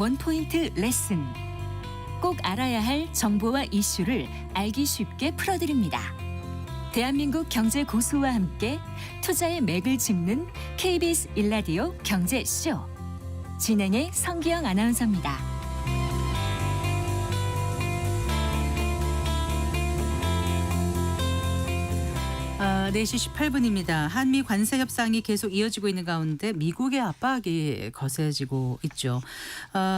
원포인트 레슨. 꼭 알아야 할 정보와 이슈를 알기 쉽게 풀어드립니다. 대한민국 경제 고수와 함께 투자의 맥을 짚는 KBS 1라디오 경제쇼. 진행의 성기영 아나운서입니다. 4시 18분입니다. 한미 관세 협상이 계속 이어지고 있는 가운데 미국의 압박이 거세지고 있죠.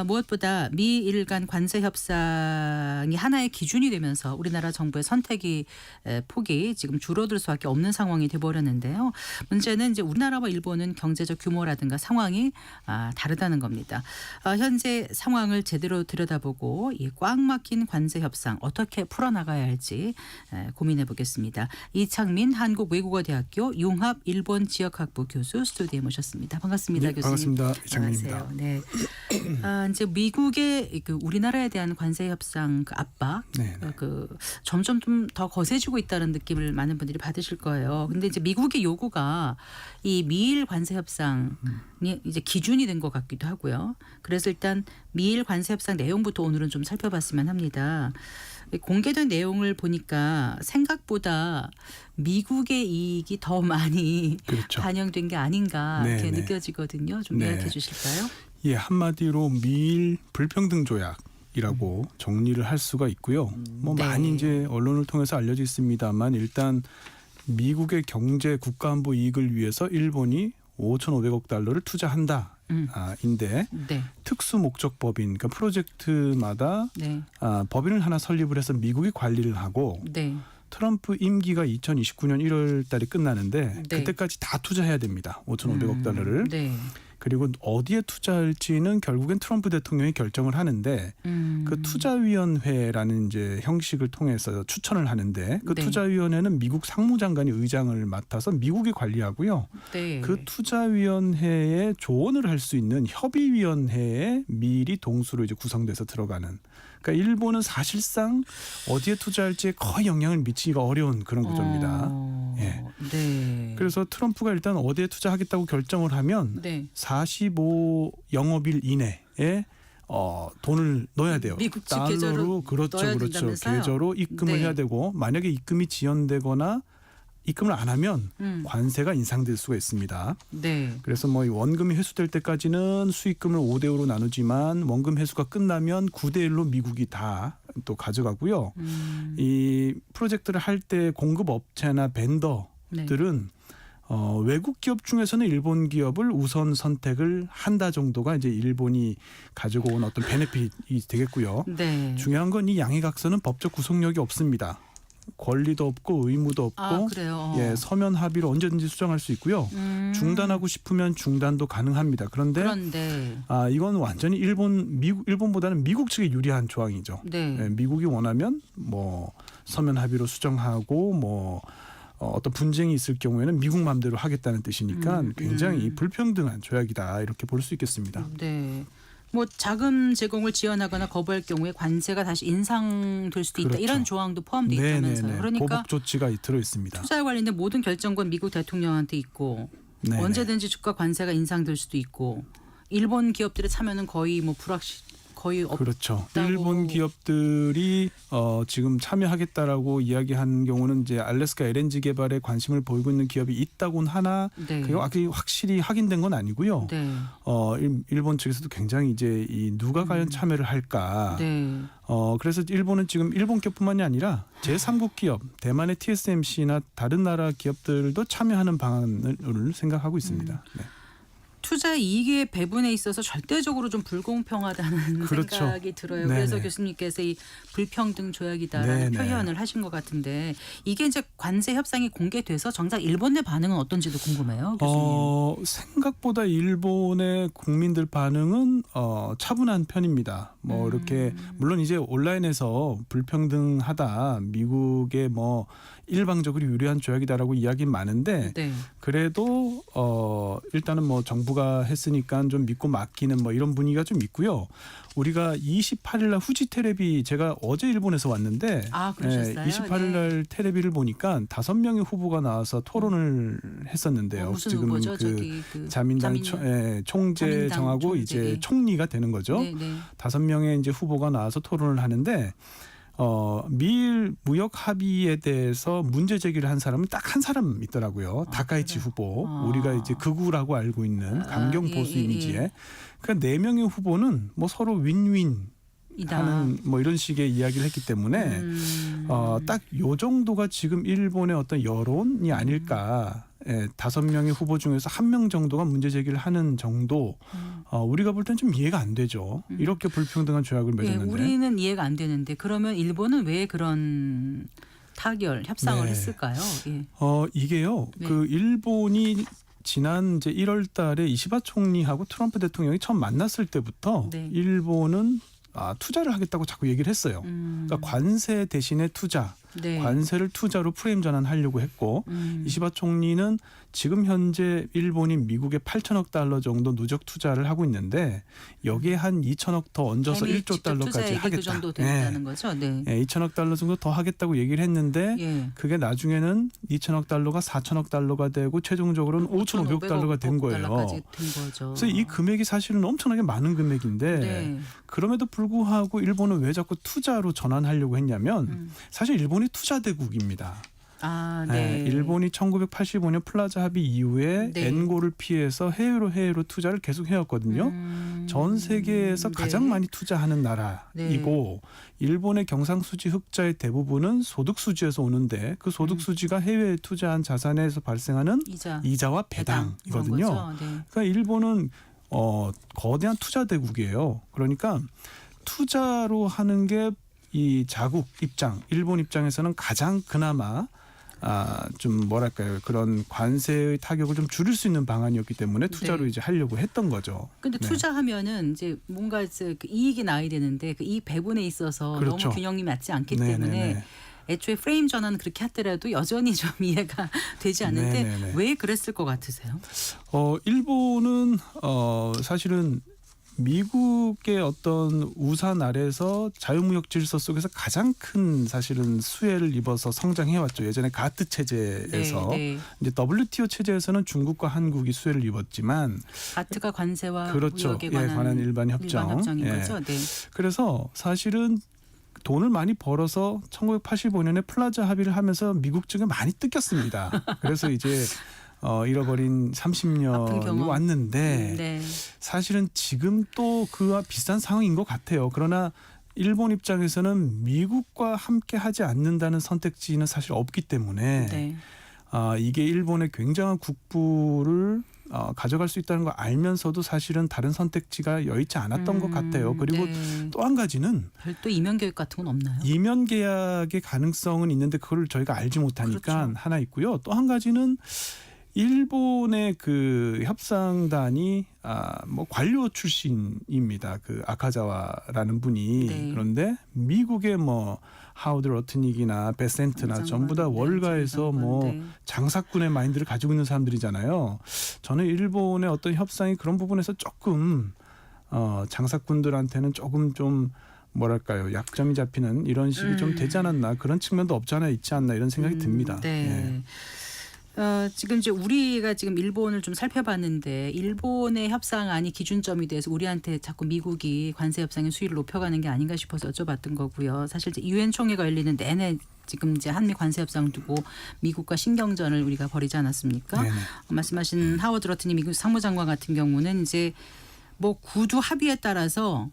무엇보다 미일 간 관세 협상이 하나의 기준이 되면서 우리나라 정부의 선택이 폭이 지금 줄어들 수밖에 없는 상황이 돼버렸는데요. 문제는 이제 우리나라와 일본은 경제적 규모라든가 상황이 다르다는 겁니다. 현재 상황을 제대로 들여다보고 이 꽉 막힌 관세 협상 어떻게 풀어나가야 할지 고민해 보겠습니다. 이창민 한국외국어대학교 융합 일본 지역학부 교수 스튜디오에 모셨습니다. 반갑습니다, 네, 교수님. 반갑습니다. 이창민입니다. 안녕하세요. 네. 이제 미국의 우리나라에 대한 관세 협상 압박, 점점 좀 더 거세지고 있다는 느낌을 많은 분들이 받으실 거예요. 근데 이제 미국의 요구가 이 미일 관세 협상이 이제 기준이 된 것 같기도 하고요. 그래서 일단 미일 관세 협상 내용부터 오늘은 좀 살펴봤으면 합니다. 공개된 내용을 보니까 생각보다 미국의 이익이 더 많이 반영된 게 아닌가 이렇게 느껴지거든요. 좀 이야기해 주실까요? 예, 한마디로 미일 불평등 조약이라고 정리를 할 수가 있고요. 많이 이제 언론을 통해서 알려져 있습니다만 일단 미국의 경제 국가안보 이익을 위해서 일본이 5,500억 달러를 투자한다. 인데 특수 목적 법인, 그러니까 프로젝트마다 법인을 하나 설립을 해서 미국이 관리를 하고 트럼프 임기가 2029년 1월 달에 끝나는데 그때까지 다 투자해야 됩니다. 5,500억 달러를. 그리고 어디에 투자할지는 결국엔 트럼프 대통령이 결정을 하는데 그 투자위원회라는 이제 형식을 통해서 추천을 하는데 그 투자위원회는 미국 상무장관이 의장을 맡아서 미국이 관리하고요. 그 투자위원회에 조언을 할 수 있는 협의위원회에 미일이 동수로 이제 구성돼서 들어가는. 그러니까 일본은 사실상 어디에 투자할지에 거의 영향을 미치기가 어려운 그런 구조입니다. 그래서 트럼프가 일단 어디에 투자하겠다고 결정을 하면 45 영업일 이내에 돈을 넣어야 돼요. 미국 집 달러로 그렇죠. 계좌로 입금을 해야 되고 만약에 입금이 지연되거나 입금을 안 하면 관세가 인상될 수가 있습니다. 그래서 뭐 원금이 회수될 때까지는 수익금을 5대 5로 나누지만 원금 회수가 끝나면 9대 1로 미국이 다 또 가져가고요. 이 프로젝트를 할 때 공급 업체나 벤더들은 외국 기업 중에서는 일본 기업을 우선 선택을 한다 정도가 이제 일본이 가지고 온 어떤 베네핏이 되겠고요. 중요한 건 이 양해각서는 법적 구속력이 없습니다. 권리도 없고 의무도 없고 서면 합의로 언제든지 수정할 수 있고요. 중단하고 싶으면 중단도 가능합니다. 그런데 이건 완전히 일본보다는 미국 측에 유리한 조항이죠. 미국이 원하면 뭐 서면 합의로 수정하고 어떤 분쟁이 있을 경우에는 미국 마음대로 하겠다는 뜻이니까 굉장히 불평등한 조약이다 이렇게 볼 수 있겠습니다. 뭐 자금 제공을 지연하거나 거부할 경우에 관세가 다시 인상될 수도 있다. 이런 조항도 포함되어 있다면서요. 그러니까 보복 조치가 들어 있습니다. 투자에 관련된 모든 결정권 미국 대통령한테 있고 언제든지 주가 관세가 인상될 수도 있고 일본 기업들의 참여는 거의 뭐 거의 없다고. 그렇죠. 일본 기업들이 지금 참여하겠다라고 이야기한 경우는 이제 알래스카 LNG 개발에 관심을 보이고 있는 기업이 있다고는 하나 그게 확실히 확인된 건 아니고요. 일본 측에서도 굉장히 이제 이 누가 과연 참여를 할까. 그래서 일본은 지금 일본 기업뿐만이 아니라 제3국 기업, 대만의 TSMC나 다른 나라 기업들도 참여하는 방안을 생각하고 있습니다. 투자 이익의 배분에 있어서 절대적으로 좀 불공평하다는 생각이 들어요. 그래서 교수님께서 이 불평등 조약이다라는 표현을 하신 것 같은데 이게 이제 관세 협상이 공개돼서 정작 일본 내 반응은 어떤지도 궁금해요, 교수님. 생각보다 일본의 국민들 반응은 차분한 편입니다. 이렇게 물론 이제 온라인에서 불평등하다, 미국의 일방적으로 유리한 조약이다라고 이야기는 많은데 그래도 일단은 정부가 미국가 했으니까 좀 믿고 맡기는 뭐 이런 분위기가 좀 있고요. 우리가 28일 날 후지 테레비 제가 어제 일본에서 왔는데 그러셨어요? 28일 날 테레비를 보니까 5명의 후보가 나와서 토론을 했었는데요. 무슨 지금 후보죠? 자민당 총재정하고 총재. 이제 총리가 되는 거죠. 네, 네. 5명의 이제 후보가 나와서 토론을 하는데 미일 무역 합의에 대해서 문제 제기를 한 사람은 딱 한 사람 있더라고요. 다카이치 후보. 우리가 이제 극우라고 알고 있는 강경 보수 이미지에. 그러니까 4명의 후보는 뭐 서로 윈윈 하는 뭐 이런 식의 이야기를 했기 때문에 딱 요 정도가 지금 일본의 어떤 여론이 아닐까. 5명의 후보 중에서 1명 정도가 문제 제기를 하는 정도 우리가 볼 땐 좀 이해가 안 되죠. 이렇게 불평등한 조약을 맺었는데. 우리는 이해가 안 되는데 그러면 일본은 왜 그런 협상을 했을까요? 예. 이게요. 그 일본이 지난 이제 1월 달에 이시바 총리하고 트럼프 대통령이 처음 만났을 때부터 일본은 투자를 하겠다고 자꾸 얘기를 했어요. 그러니까 관세 대신에 투자, 관세를 투자로 프레임 전환하려고 했고 이시바 총리는 지금 현재 일본이 미국에 8천억 달러 정도 누적 투자를 하고 있는데 여기에 한 2천억 더 얹어서 1조 달러까지 하겠다. 그 정도 된다는 거죠. 네. 2천억 달러 정도 더 하겠다고 얘기를 했는데 그게 나중에는 2천억 달러가 4천억 달러가 되고 최종적으로는 5,500억 달러가 된 거예요. 그래서 이 금액이 사실은 엄청나게 많은 금액인데 그럼에도 불구하고 일본은 왜 자꾸 투자로 전환하려고 했냐면 사실 일본이 투자 대국입니다. 일본이 1985년 플라자 합의 이후에 엔고를 피해서 해외로 투자를 계속 해왔거든요. 전 세계에서 가장 많이 투자하는 나라이고 일본의 경상수지 흑자의 대부분은 소득수지에서 오는데 그 소득수지가 해외에 투자한 자산에서 발생하는 이자와 배당이거든요. 그러니까 일본은 거대한 투자 대국이에요. 그러니까 투자로 하는 게 이 자국 입장, 일본 입장에서는 가장 그나마 좀 뭐랄까요, 그런 관세의 타격을 좀 줄일 수 있는 방안이었기 때문에 투자로 이제 하려고 했던 거죠. 근데 투자하면은 이제 뭔가 그 이익이 나야 되는데 그 이익 배분에 있어서 너무 균형이 맞지 않기 때문에 애초에 프레임 전환은 그렇게 하더라도 여전히 좀 이해가 되지 않는데 왜 그랬을 것 같으세요? 일본은 사실은 미국의 어떤 우산 아래서 자유무역 질서 속에서 가장 큰 사실은 수혜를 입어서 성장해왔죠. 예전에 가트 체제에서 이제 WTO 체제에서는 중국과 한국이 수혜를 입었지만 가트가 관세와 무역에 관한 일반 협정인 거죠. 그래서 사실은 돈을 많이 벌어서 1985년에 플라자 합의를 하면서 미국 측에 많이 뜯겼습니다. 그래서 이제 잃어버린 30년이 왔는데 사실은 지금 또 그와 비슷한 상황인 것 같아요. 그러나 일본 입장에서는 미국과 함께 하지 않는다는 선택지는 사실 없기 때문에 이게 일본의 굉장한 국부를 가져갈 수 있다는 걸 알면서도 사실은 다른 선택지가 여의치 않았던 것 같아요. 그리고 또 한 가지는 별도 이면 계약 같은 건 없나요? 이면 계약의 가능성은 있는데 그걸 저희가 알지 못하니까 하나 있고요. 또 한 가지는 일본의 그 협상단이 뭐 관료 출신입니다. 그 아카자와라는 분이 그런데 미국의 뭐 하우드 러트닉이나 베센트나 전부 다 월가에서 뭐 장사꾼의 마인드를 가지고 있는 사람들이잖아요. 저는 일본의 어떤 협상이 그런 부분에서 조금 장사꾼들한테는 조금 좀 뭐랄까요, 약점이 잡히는 이런 식이 좀 되지 않았나, 그런 측면도 없지 않아 있지 않나 이런 생각이 듭니다. 지금 이제 우리가 지금 일본을 좀 살펴봤는데 일본의 협상안이 기준점이 돼서 우리한테 자꾸 미국이 관세 협상의 수위를 높여가는 게 아닌가 싶어서 여쭤봤던 거고요. 사실 이제 유엔 총회가 열리는 내내 지금 이제 한미 관세 협상 두고 미국과 신경전을 우리가 벌이지 않았습니까? 말씀하신 하워드 러트니 미국 상무장관 같은 경우는 이제 뭐 구두 합의에 따라서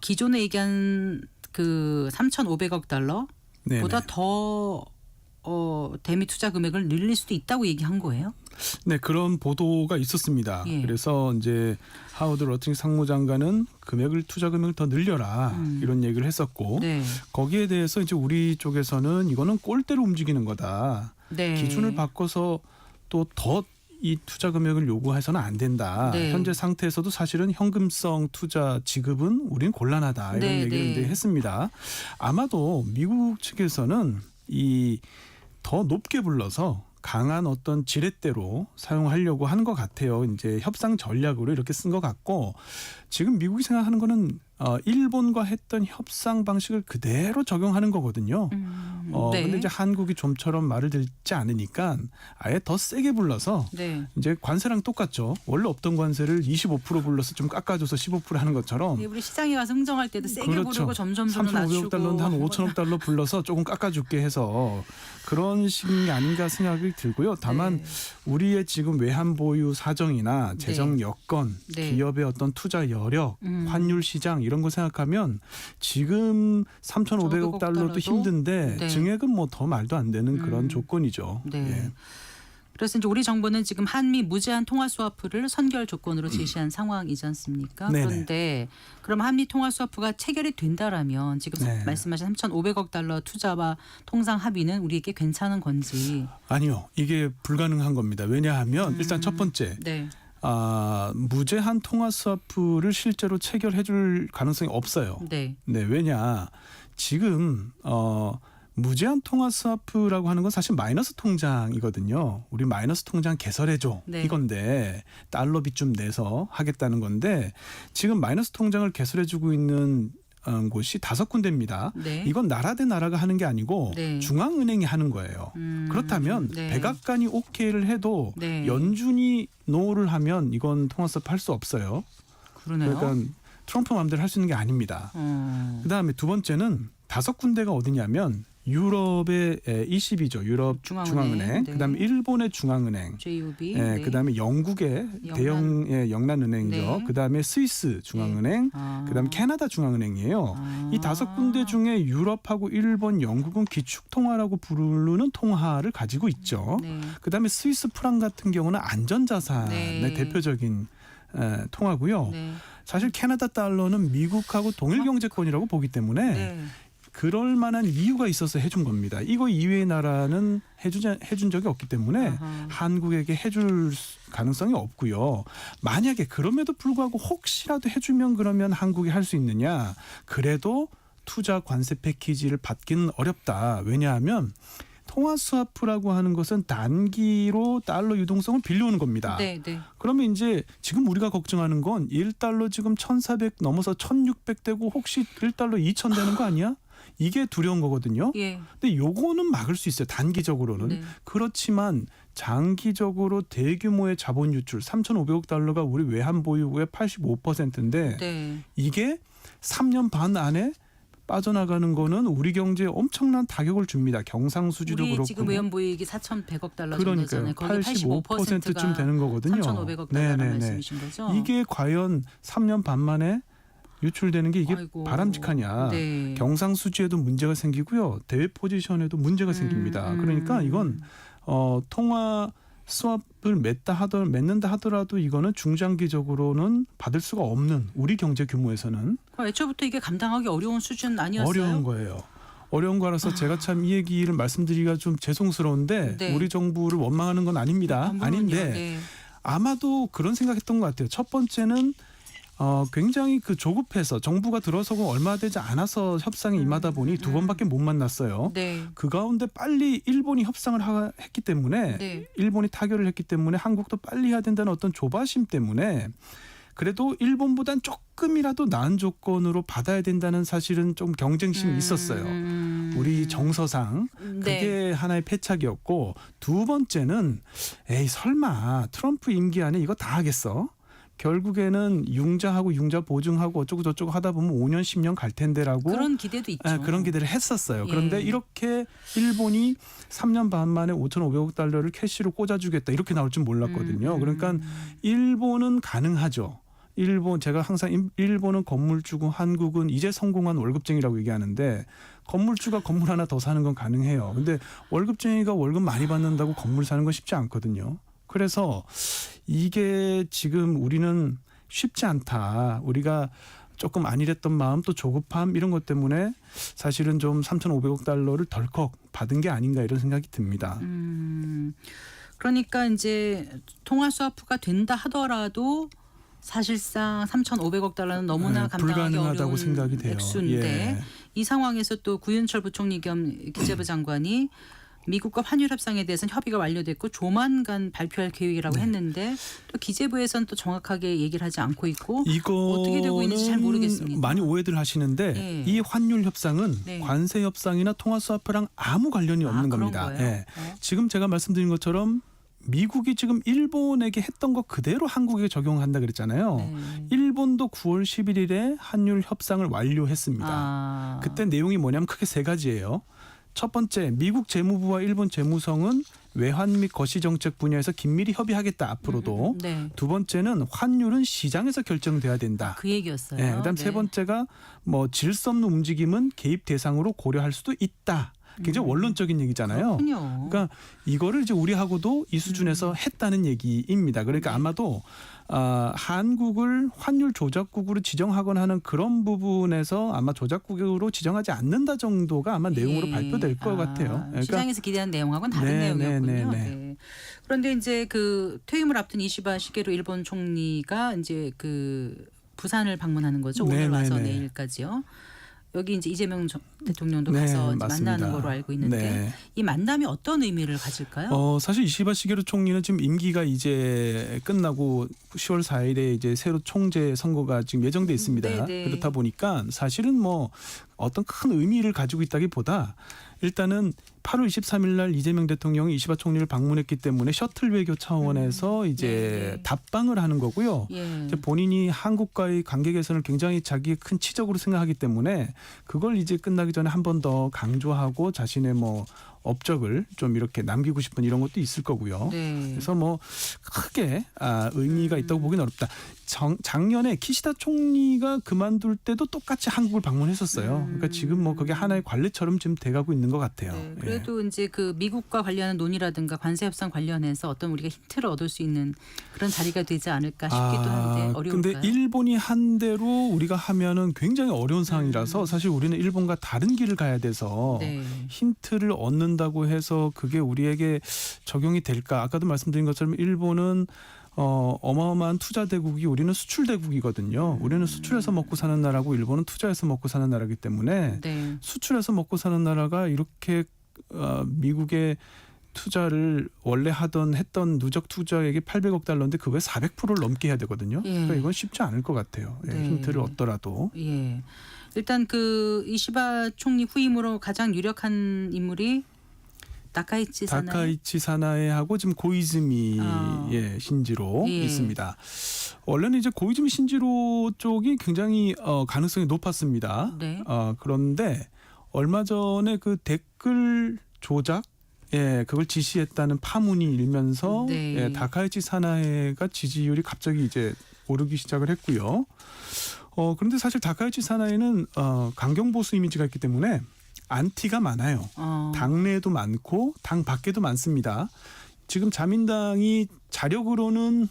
기존에 얘기한 그 3,500억 달러보다 더 대미 투자 금액을 늘릴 수도 있다고 얘기한 거예요? 네, 그런 보도가 있었습니다. 그래서 이제 하워드 러팅 상무장관은 투자 금액을 더 늘려라 이런 얘기를 했었고 거기에 대해서 이제 우리 쪽에서는 이거는 꼴대로 움직이는 거다. 기준을 바꿔서 또 더 이 투자 금액을 요구해서는 안 된다. 현재 상태에서도 사실은 현금성 투자 지급은 우린 곤란하다 이런 얘기를 이제 했습니다. 아마도 미국 측에서는 더 높게 불러서 강한 어떤 지렛대로 사용하려고 한 것 같아요. 이제 협상 전략으로 이렇게 쓴 것 같고 지금 미국이 생각하는 거는 일본과 했던 협상 방식을 그대로 적용하는 거거든요. 네. 근데 이제 한국이 좀처럼 말을 듣지 않으니까 아예 더 세게 불러서 네. 이제 관세랑 똑같죠. 원래 없던 관세를 25% 불러서 좀 깎아줘서 15% 하는 것처럼. 네, 우리 시장에 가서 흥정할 때도 세게 그렇죠. 부르고 점점 3,500억 달러인데 낮추고 한 5천억 달러 불러서 조금 깎아줄게 해서 그런 식이 아닌가 생각이 들고요. 다만 네. 우리의 지금 외환 보유 사정이나 재정 여건, 네. 기업의 어떤 투자 여력, 환율 시장 이런 거 생각하면 지금 3,500억 달러도 힘든데 네. 증액은 뭐 더 말도 안 되는 그런 조건이죠. 네. 예. 그래서 이제 우리 정부는 지금 한미 무제한 통화 스와프를 선결 조건으로 제시한 상황이지 않습니까? 네네. 그런데 그럼 한미 통화 스와프가 체결이 된다라면 지금 네. 말씀하신 3,500억 달러 투자와 통상 합의는 우리에게 괜찮은 건지. 아니요. 이게 불가능한 겁니다. 왜냐하면 일단 첫 번째 네. 무제한 통화 스와프를 실제로 체결해 줄 가능성이 없어요. 네. 네, 왜냐? 지금 무제한 통화 스와프라고 하는 건 사실 마이너스 통장이거든요. 우리 마이너스 통장 개설해줘 네. 이건데 달러비 좀 내서 하겠다는 건데 지금 마이너스 통장을 개설해주고 있는 곳이 5군데입니다. 네. 이건 나라 대 나라가 하는 게 아니고 네. 중앙은행이 하는 거예요. 그렇다면 네. 백악관이 오케이를 해도 네. 연준이 노를 하면 이건 통화 스와프 할 수 없어요. 그러네요. 그러니까 트럼프 마음대로 할 수 있는 게 아닙니다. 그다음에 두 번째는 5군데가 어디냐면 유럽의 ECB죠. 유럽 중앙은행. 네. 그다음에 일본의 중앙은행. JUB. 예, 네. 그다음에 영국의 대형 영란은행이죠. 네. 그다음에 스위스 중앙은행. 그다음에 캐나다 중앙은행이에요. 이 5군데 중에 유럽하고 일본, 영국은 기축통화라고 부르는 통화를 가지고 있죠. 네. 그다음에 스위스 프랑 같은 경우는 안전자산의 네. 대표적인 통화고요. 네. 사실 캐나다 달러는 미국하고 동일 경제권이라고 보기 때문에 네. 그럴 만한 이유가 있어서 해준 겁니다. 이거 이외의 나라는 해준 적이 없기 때문에 아하. 한국에게 해줄 가능성이 없고요. 만약에 그럼에도 불구하고 혹시라도 해주면 그러면 한국이 할 수 있느냐. 그래도 투자 관세 패키지를 받기는 어렵다. 왜냐하면 통화 스와프라고 하는 것은 단기로 달러 유동성을 빌려오는 겁니다. 네, 네. 그러면 이제 지금 우리가 걱정하는 건 1달러 지금 1,400 넘어서 1,600 되고 혹시 1달러 2,000 되는 거 아니야? 이게 두려운 거거든요. 예. 근데 요거는 막을 수 있어요. 단기적으로는. 네. 그렇지만 장기적으로 대규모의 자본 유출 3,500억 달러가 우리 외환 보유고의 85%인데 네. 이게 3년 반 안에 빠져나가는 거는 우리 경제에 엄청난 타격을 줍니다. 경상수지도 우리 그렇고. 지금 외환보유액이 4,100억 달러 그러니까요. 정도잖아요. 거기 85%쯤 되는 거거든요. 3,500억 달러 말씀이신 거죠? 이게 과연 3년 반 만에 유출되는 게 이게 아이고. 바람직하냐. 네. 경상수지에도 문제가 생기고요. 대외 포지션에도 문제가 생깁니다. 그러니까 이건 통화 스왑을 맺는다 하더라도 이거는 중장기적으로는 받을 수가 없는 우리 경제 규모에서는 애초부터 이게 감당하기 어려운 수준 아니었어요? 어려운 거예요. 어려운 거라서 제가 참 이 얘기를 말씀드리기가 좀 죄송스러운데 네. 우리 정부를 원망하는 건 아닙니다. 물론요. 아닌데 네. 아마도 그런 생각했던 것 같아요. 첫 번째는 굉장히 조급해서 정부가 들어서고 얼마 되지 않아서 협상에 임하다 보니 2번밖에 못 만났어요. 네. 그 가운데 빨리 일본이 협상을 했기 때문에 네. 일본이 타결을 했기 때문에 한국도 빨리 해야 된다는 어떤 조바심 때문에 그래도 일본보단 조금이라도 나은 조건으로 받아야 된다는 사실은 좀 경쟁심이 있었어요. 우리 정서상 그게 네. 하나의 패착이었고 두 번째는 에이 설마 트럼프 임기 안에 이거 다 하겠어? 결국에는 융자하고 융자 보증하고 어쩌고 저쩌고 하다 보면 5년 10년 갈 텐데라고 그런 기대도 있죠. 그런 기대를 했었어요. 그런데 예. 이렇게 일본이 3년 반 만에 5,500억 달러를 캐시로 꽂아주겠다 이렇게 나올 줄 몰랐거든요. 그러니까 일본은 가능하죠. 제가 항상 일본은 건물주고 한국은 이제 성공한 월급쟁이라고 얘기하는데 건물주가 건물 하나 더 사는 건 가능해요. 근데 월급쟁이가 월급 많이 받는다고 건물 사는 건 쉽지 않거든요. 그래서 이게 지금 우리는 쉽지 않다. 우리가 조금 안일했던 마음 또 조급함 이런 것 때문에 사실은 좀 3,500억 달러를 덜컥 받은 게 아닌가 이런 생각이 듭니다. 그러니까 이제 통화 스와프가 된다 하더라도 사실상 3,500억 달러는 너무나 감당하기 불가능하다고 어려운 생각이 돼요. 액수인데 예. 이 상황에서 또 구윤철 부총리 겸 기재부 장관이 미국과 환율 협상에 대해서는 협의가 완료됐고 조만간 발표할 계획이라고 네. 했는데 또 기재부에서는 또 정확하게 얘기를 하지 않고 있고 이거는 어떻게 되고 있는지 잘 모르겠습니다. 많이 오해들 하시는데 네. 이 환율 협상은 네. 관세 협상이나 통화 스와프랑 아무 관련이 없는 그런 겁니다. 거예요? 예. 지금 제가 말씀드린 것처럼 미국이 지금 일본에게 했던 거 그대로 한국에 적용한다 그랬잖아요. 네. 일본도 9월 11일에 환율 협상을 완료했습니다. 그때 내용이 뭐냐면 크게 세 가지예요. 첫 번째, 미국 재무부와 일본 재무성은 외환 및 거시 정책 분야에서 긴밀히 협의하겠다 앞으로도. 네. 두 번째는 환율은 시장에서 결정돼야 된다. 그 얘기였어요. 네, 그다음 세 번째가 뭐 질서 없는 움직임은 개입 대상으로 고려할 수도 있다. 굉장히 원론적인 얘기잖아요. 그렇군요. 그러니까 이거를 이제 우리하고도 이 수준에서 했다는 얘기입니다. 그러니까 아마도 한국을 환율 조작국으로 지정하거나 하는 그런 부분에서 아마 조작국으로 지정하지 않는다 정도가 아마 내용으로 예. 발표될 것 같아요. 그러니까 시장에서 기대한 내용하고는 다른 네, 내용이었군요. 네. 네. 그런데 이제 그 퇴임을 앞둔 이시바 시게루 일본 총리가 이제 그 부산을 방문하는 거죠. 네, 오늘 와서 네, 네. 내일까지요. 여기 이제 이재명 대통령도 네, 가서 이제 맞습니다. 만나는 거로 알고 있는데 네. 이 만남이 어떤 의미를 가질까요? 사실 이시바 시게루 총리는 지금 임기가 이제 끝나고 10월 4일에 이제 새로 총재 선거가 지금 예정돼 있습니다. 네네. 그렇다 보니까 사실은 뭐 어떤 큰 의미를 가지고 있다기보다 일단은 8월 23일 날 이재명 대통령이 이시바 총리를 방문했기 때문에 셔틀 외교 차원에서 이제 네. 답방을 하는 거고요. 예. 이제 본인이 한국과의 관계 개선을 굉장히 자기의 큰 치적으로 생각하기 때문에 그걸 이제 끝나기 전에 한 번 더 강조하고 자신의 뭐 업적을 좀 이렇게 남기고 싶은 이런 것도 있을 거고요. 네. 그래서 뭐 크게 의미가 있다고 보기는 어렵다. 작년에 키시다 총리가 그만둘 때도 똑같이 한국을 방문했었어요. 그러니까 지금 뭐 그게 하나의 관례처럼 지금 돼가고 있는 것 같아요. 네, 예. 그래도 이제 그 미국과 관련한 논의라든가 관세 협상 관련해서 어떤 우리가 힌트를 얻을 수 있는 그런 자리가 되지 않을까 싶기도 한데 어려울까요? 근데 일본이 한 대로 우리가 하면은 굉장히 어려운 상황이라서 사실 우리는 일본과 다른 길을 가야 돼서 네. 힌트를 얻는다고 해서 그게 우리에게 적용이 될까? 아까도 말씀드린 것처럼 일본은 어마어마한 투자 대국이 우리는 수출 대국이거든요. 우리는 수출해서 먹고 사는 나라고 일본은 투자해서 먹고 사는 나라이기 때문에 네. 수출해서 먹고 사는 나라가 이렇게 미국의 투자를 원래 했던 누적 투자액이 800억 달러인데 그거에 400%를 넘게 해야 되거든요. 예. 그러니까 이건 쉽지 않을 것 같아요. 예, 네. 힌트를 얻더라도. 예. 일단 그 이시바 총리 후임으로 가장 유력한 인물이 다카이치 사나이. 다카이치 사나에하고 지금 고이즈미 신지로 예. 있습니다. 원래는 이제 고이즈미 신지로 쪽이 굉장히 가능성이 높았습니다. 네. 그런데 얼마 전에 그 댓글 조작 그걸 지시했다는 파문이 일면서 네. 다카이치 사나에가 지지율이 갑자기 이제 오르기 시작을 했고요. 그런데 사실 다카이치 사나에는 강경 보수 이미지가 있기 때문에 안티가 많아요. 당내에도 많고 당 밖에도 많습니다. 지금 자민당이 자력으로는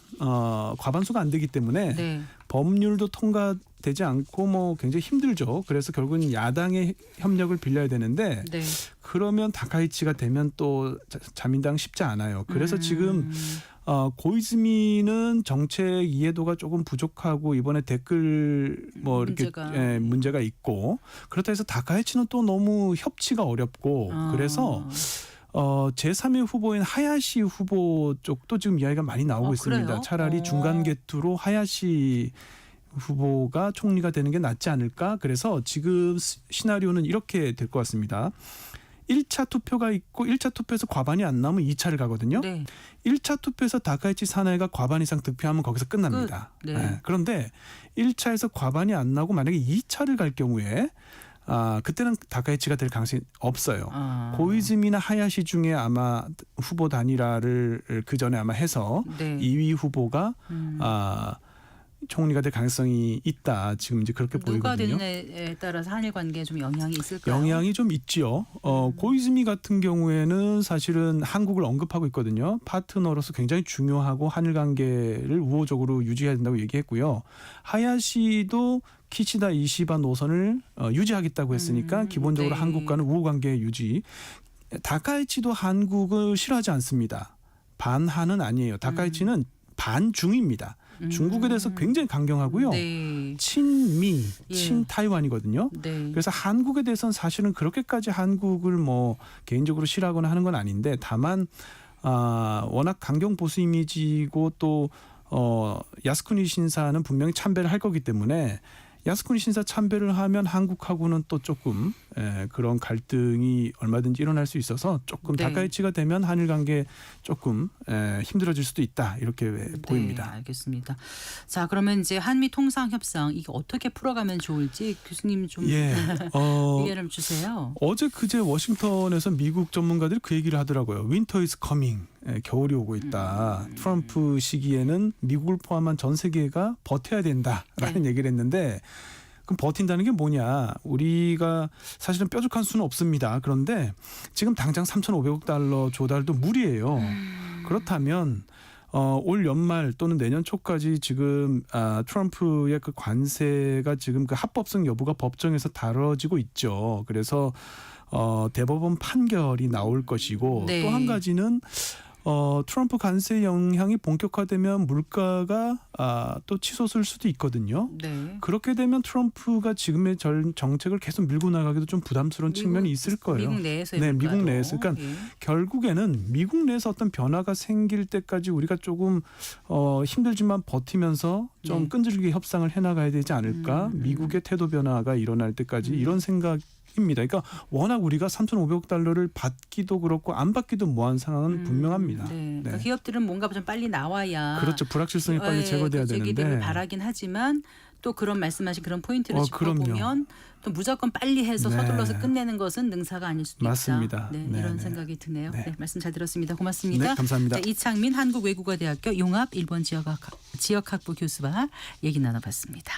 과반수가 안 되기 때문에 네. 법률도 통과되지 않고 뭐 굉장히 힘들죠. 그래서 결국은 야당의 협력을 빌려야 되는데 네. 그러면 다카이치가 되면 또 자민당 쉽지 않아요. 그래서 지금 고이즈미는 정책 이해도가 조금 부족하고 이번에 댓글 뭐 이렇게 문제가 있고 그렇다 해서 다카이치는 또 너무 협치가 어렵고 그래서 제3의 후보인 하야시 후보 쪽도 지금 이야기가 많이 나오고 있습니다. 그래요? 차라리 중간 계투로 하야시 후보가 총리가 되는 게 낫지 않을까? 그래서 지금 시나리오는 이렇게 될 것 같습니다. 1차 투표가 있고 1차 투표에서 과반이 안 나오면 2차를 가거든요. 네. 1차 투표에서 다카이치 사나이가 과반 이상 득표하면 거기서 끝납니다. 네. 네. 그런데 1차에서 과반이 안 나오고 만약에 2차를 갈 경우에 그때는 다카이치가 될 가능성이 없어요. 고이즈미나 하야시 중에 아마 후보 단일화를 그 전에 아마 해서 네. 2위 후보가 총리가 될 가능성이 있다. 지금 이제 그렇게 누가 보이거든요. 되느냐에 따라서 한일 관계에 좀 영향이 있을까요? 영향이 좀 있지요. 고이즈미 같은 경우에는 사실은 한국을 언급하고 있거든요. 파트너로서 굉장히 중요하고 한일 관계를 우호적으로 유지해야 된다고 얘기했고요. 하야시도 키시다 이시바 노선을 유지하겠다고 했으니까 기본적으로 네. 한국과는 우호 관계 유지. 다카이치도 한국을 싫어하지 않습니다. 반한은 아니에요. 다카이치는 반중입니다. 중국에 대해서 굉장히 강경하고요. 네. 친미, 예. 친타이완이거든요. 네. 그래서 한국에 대해서는 사실은 그렇게까지 한국을 뭐 개인적으로 싫어하거나 하는 건 아닌데 다만 워낙 강경 보수 이미지고 또 야스쿠니 신사는 분명히 참배를 할 거기 때문에 야스쿠니 신사 참배를 하면 한국하고는 또 조금 그런 갈등이 얼마든지 일어날 수 있어서 조금 네. 다카이치가 되면 한일 관계 조금 힘들어질 수도 있다 이렇게 보입니다. 네, 알겠습니다. 자, 그러면 이제 한미 통상 협상 이게 어떻게 풀어가면 좋을지 교수님 좀 예, 의견을 주세요. 어제 그제 워싱턴에서 미국 전문가들이 그 얘기를 하더라고요. Winter is coming. 겨울이 오고 있다. 트럼프 시기에는 미국을 포함한 전 세계가 버텨야 된다라는 얘기를 했는데 그럼 버틴다는 게 뭐냐. 우리가 사실은 뾰족한 수는 없습니다. 그런데 지금 당장 3,500억 달러 조달도 무리예요. 그렇다면 올 연말 또는 내년 초까지 지금 트럼프의 그 관세가 지금 그 합법성 여부가 법정에서 다뤄지고 있죠. 그래서 대법원 판결이 나올 것이고 네. 또 한 가지는 트럼프 관세 영향이 본격화되면 물가가 또 치솟을 수도 있거든요. 네. 그렇게 되면 트럼프가 지금의 정책을 계속 밀고 나가기도 좀 부담스러운 측면이 있을 거예요. 미국 내에서의 네, 물가도. 미국 내에서. 그러니까 예. 결국에는 미국 내에서 어떤 변화가 생길 때까지 우리가 조금 힘들지만 버티면서 좀 네. 끈질기게 협상을 해나가야 되지 않을까. 미국의 태도 변화가 일어날 때까지 이런 생각. 입니다. 그러니까 워낙 우리가 3,500억 달러를 받기도 그렇고 안 받기도 뭐한 상황은 분명합니다. 네. 네. 그러니까 기업들은 뭔가 좀 빨리 나와야 그렇죠. 불확실성이 빨리 제거돼야 되기를 되는데. 바라긴 하지만 또 그런 말씀하신 그런 포인트를 그럼요. 짚어보면 또 무조건 빨리 해서 네. 서둘러서 끝내는 것은 능사가 아닐 수도 맞습니다. 있다. 네, 네, 이런 네. 생각이 드네요. 네. 네, 말씀 잘 들었습니다. 고맙습니다. 네, 감사합니다. 자, 이창민 한국외국어대학교 용합 일본 지역학부 교수와 얘기 나눠봤습니다.